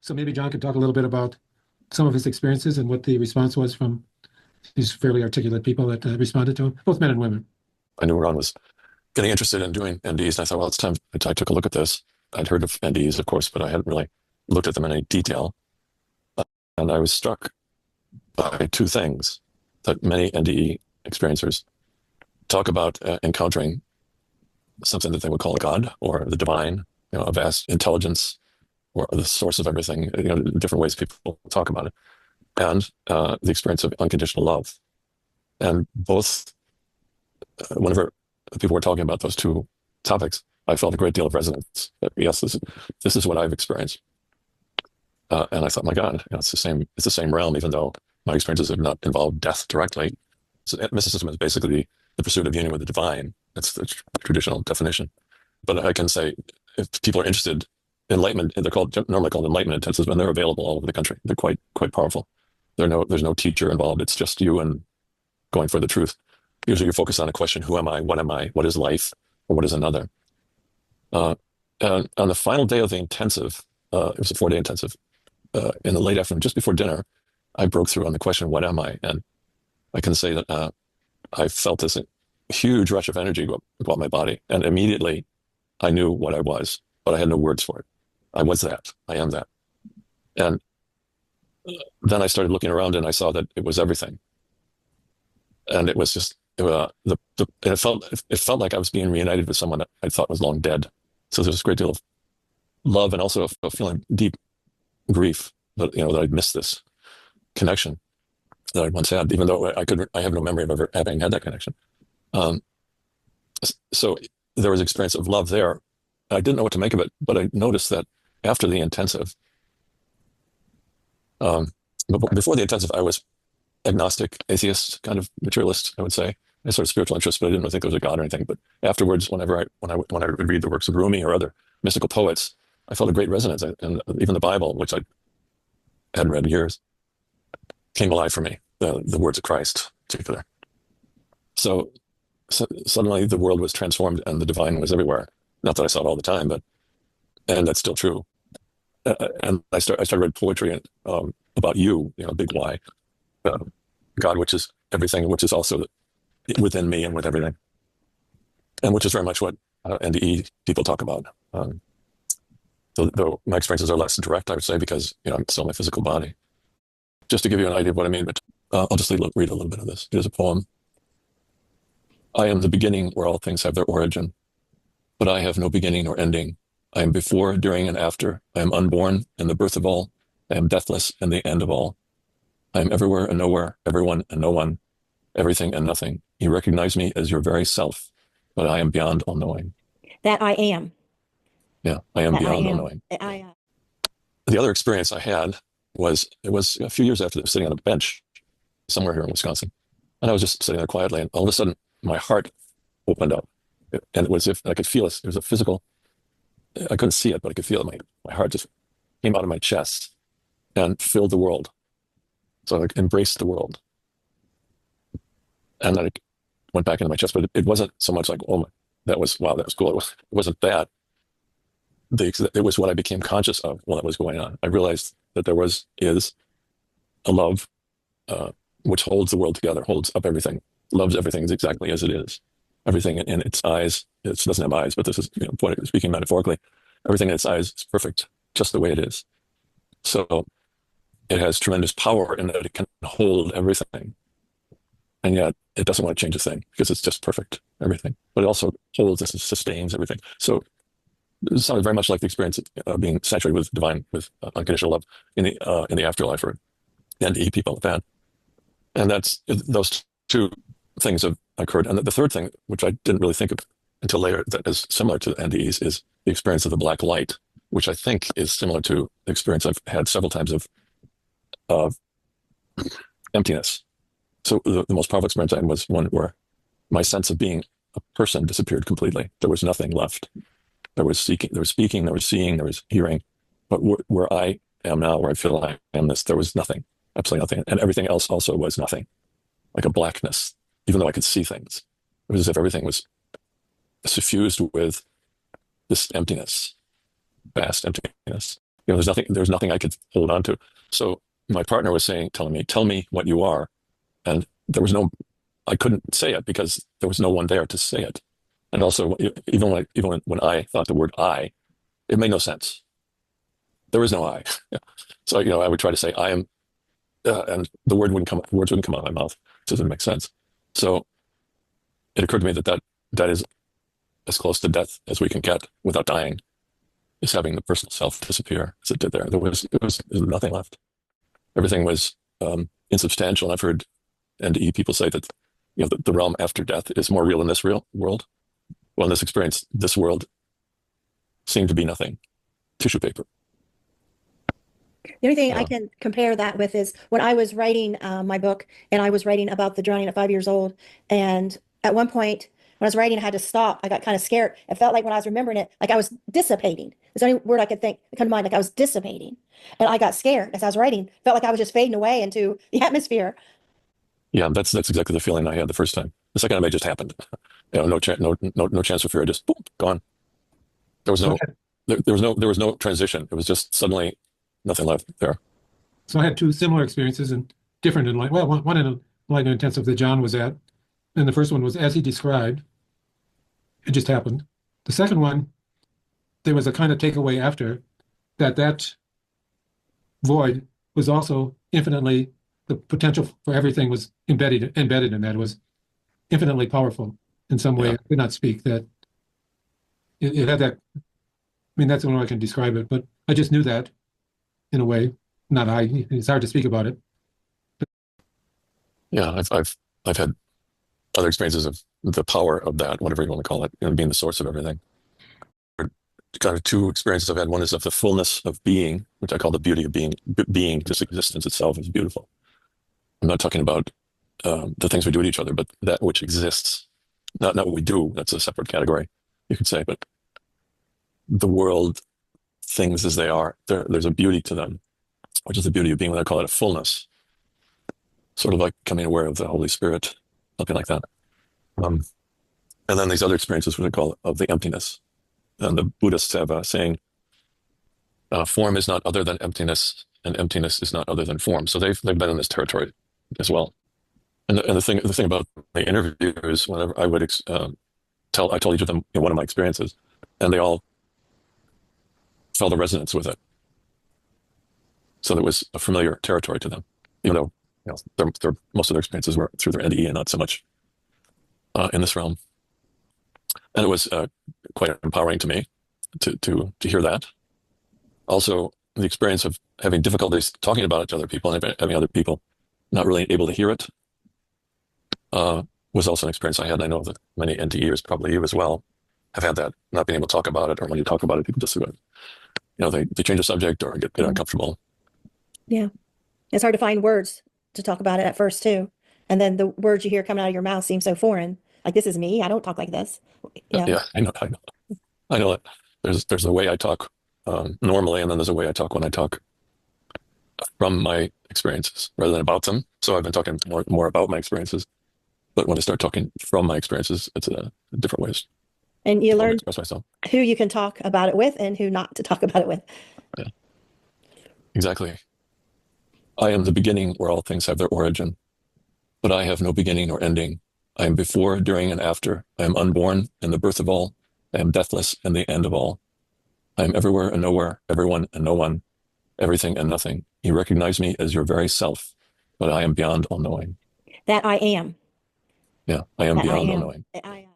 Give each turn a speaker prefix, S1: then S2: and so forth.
S1: So maybe John could talk a little bit about some of his experiences and what the response was from these fairly articulate people that responded to him, both men and women.
S2: I knew Ron was getting interested in doing NDEs, and I thought, well, it's time. I took a look at this. I'd heard of NDEs, of course, but I hadn't really looked at them in any detail. And I was struck by two things that many NDE experiencers talk about encountering something that they would call a God or the divine, a vast intelligence or the source of everything, different ways people talk about it, and the experience of unconditional love. And both, whenever people were talking about those two topics, I felt a great deal of resonance. Yes, this is what I've experienced. And I thought, my God, it's the same realm, even though my experiences have not involved death directly. So mysticism is basically the pursuit of union with the divine. That's the traditional definition. But I can say, if people are interested, enlightenment, they're normally called enlightenment intensives, and they're available all over the country. They're quite powerful. There's no teacher involved. It's just you and going for the truth. Usually you're focused on a question: who am I? What is life? Or what is another? And on the final day of the intensive, it was a 4-day intensive, in the late afternoon, just before dinner, I broke through on the question, what am I? And I can say that I felt this huge rush of energy go up my body. And immediately I knew what I was, but I had no words for it. I was that. I am that. And then I started looking around and I saw that it was everything. And it was just, it felt like I was being reunited with someone that I thought was long dead. So there's a great deal of love and also a feeling deep grief that, that I'd missed this connection that I once had, even though I have no memory of ever having had that connection. So there was experience of love there. I didn't know what to make of it, but I noticed that after the intensive, before the intensive, I was agnostic, atheist, kind of materialist, I would say. I sort of spiritual interest, but I didn't really think there was a God or anything. But afterwards, when I would read the works of Rumi or other mystical poets, I felt a great resonance. And even the Bible, which I hadn't read in years, came alive for me, the words of Christ in particular. So suddenly the world was transformed and the divine was everywhere. Not that I saw it all the time, and that's still true. And I started reading poetry about you, big Y, God, which is everything, which is also within me and with everything, and which is very much what NDE people talk about. Though my experiences are less direct, I would say, because I'm still my physical body. Just to give you an idea of what I mean, but I'll just read a little bit of this. Here's a poem. I am the beginning where all things have their origin, but I have no beginning or ending. I am before, during, and after. I am unborn and the birth of all. I am deathless and the end of all. I am everywhere and nowhere, everyone and no one, everything and nothing. You recognize me as your very self, but I am beyond all knowing.
S3: That I am.
S2: Yeah, I am beyond all knowing. The other experience I had was a few years after sitting on a bench somewhere here in Wisconsin. And I was just sitting there quietly, and all of a sudden my heart opened up. And it was as if I could feel it. It was a physical, I couldn't see it, but I could feel it. My heart just came out of my chest and filled the world. So I embraced the world. And then it went back into my chest, but it wasn't so much like, wow, that was cool. It wasn't that. It was what I became conscious of while that was going on. I realized that there is a love which holds the world together, holds up everything, loves everything exactly as it is. Everything in its eyes, it doesn't have eyes, but this is speaking metaphorically, everything in its eyes is perfect, just the way it is. So it has tremendous power in that it can hold everything. And yet it doesn't want to change a thing because it's just perfect, everything. But it also holds and sustains everything. So it sounded very much like the experience of being saturated with divine, with unconditional love in the afterlife, or the NDE people have had. And those two things have occurred. And the third thing, which I didn't really think of until later, that is similar to the NDEs, is the experience of the black light, which I think is similar to the experience I've had several times of emptiness. So the most powerful experience I had was one where my sense of being a person disappeared completely. There was nothing left. There was speaking, there was seeing, there was hearing. But where I am now, where I feel I am there was nothing, absolutely nothing. And everything else also was nothing, like a blackness, even though I could see things. It was as if everything was suffused with this emptiness, vast emptiness. there's nothing I could hold on to. So my partner was telling me, tell me what you are. And I couldn't say it because there was no one there to say it. And also, even when I thought the word I, it made no sense. There is no I. So, I would try to say I am, and words wouldn't come out of my mouth. It doesn't make sense. So it occurred to me that is as close to death as we can get without dying, is having the personal self disappear as it did there. There was nothing left. Everything was insubstantial. And I've heard NDE people say that the realm after death is more real than this real world. Well, in this experience, this world seemed to be nothing. Tissue paper.
S3: The only thing I can compare that with is when I was writing my book, and I was writing about the drowning at 5 years old. And at one point when I was writing, I had to stop. I got kind of scared. It felt like when I was remembering it, like I was dissipating. It's the only word I could come to mind, like I was dissipating. And I got scared as I was writing. Felt like I was just fading away into the atmosphere.
S2: Yeah, that's exactly the feeling I had the first time. The second time it just happened. No chance for fear. Just boom, gone. There was no transition. It was just suddenly nothing left there.
S1: So I had two similar experiences and different in light. Well, one in enlightenment intensive that John was at, and the first one was as he described. It just happened. The second one, there was a kind of takeaway after that void was also infinitely, the potential for everything was embedded in that. It was infinitely powerful in some way.
S2: Yeah.
S1: I could not speak that. It had that. I mean, that's the only way I can describe it. But I just knew that, in a way. It's hard to speak about it.
S2: Yeah, I've had other experiences of the power of that, whatever you want to call it, being the source of everything. Kind of two experiences I've had. One is of the fullness of being, which I call the beauty of being. Being, just existence itself, is beautiful. I'm not talking about the things we do to each other, but that which exists. Not what we do. That's a separate category, you could say. But the world, things as they are, there's a beauty to them, which is the beauty of being. What I call it a fullness, sort of like becoming aware of the Holy Spirit, something like that. And then these other experiences, what I call of the emptiness. And the Buddhists have a saying, form is not other than emptiness, and emptiness is not other than form. So they've been in this territory as well. And the thing about the interviews, whenever I would I told each of them one of my experiences, and they all felt a resonance with it. So there was a familiar territory to them, even though most of their experiences were through their NDE and not so much in this realm. And it was quite empowering to me to hear that. Also, the experience of having difficulties talking about it to other people and having other people not really able to hear it was also an experience I had. And I know that many NDEers, probably you as well, have had that, not being able to talk about it, or when you talk about it, people just they change the subject or get uncomfortable.
S3: Yeah, it's hard to find words to talk about it at first too, and then the words you hear coming out of your mouth seem so foreign. Like, this is me. I don't talk like this.
S2: Yeah, I know that. There's a way I talk normally, and then there's a way I talk when I talk from my experiences rather than about them. So I've been talking more about my experiences, but when I start talking from my experiences, it's a different ways.
S3: And you learn
S2: express myself.
S3: Who you can talk about it with and who not to talk about it with.
S2: Yeah, exactly. I am the beginning where all things have their origin, but I have no beginning nor ending. I am before, during, and after. I am unborn and the birth of all. I am deathless and the end of all. I am everywhere and nowhere, everyone and no one, everything and nothing. You recognize me as your very self, but I am beyond all knowing.
S3: That I am.
S2: Yeah, I am
S3: That
S2: beyond
S3: I am.
S2: all knowing.
S3: I am.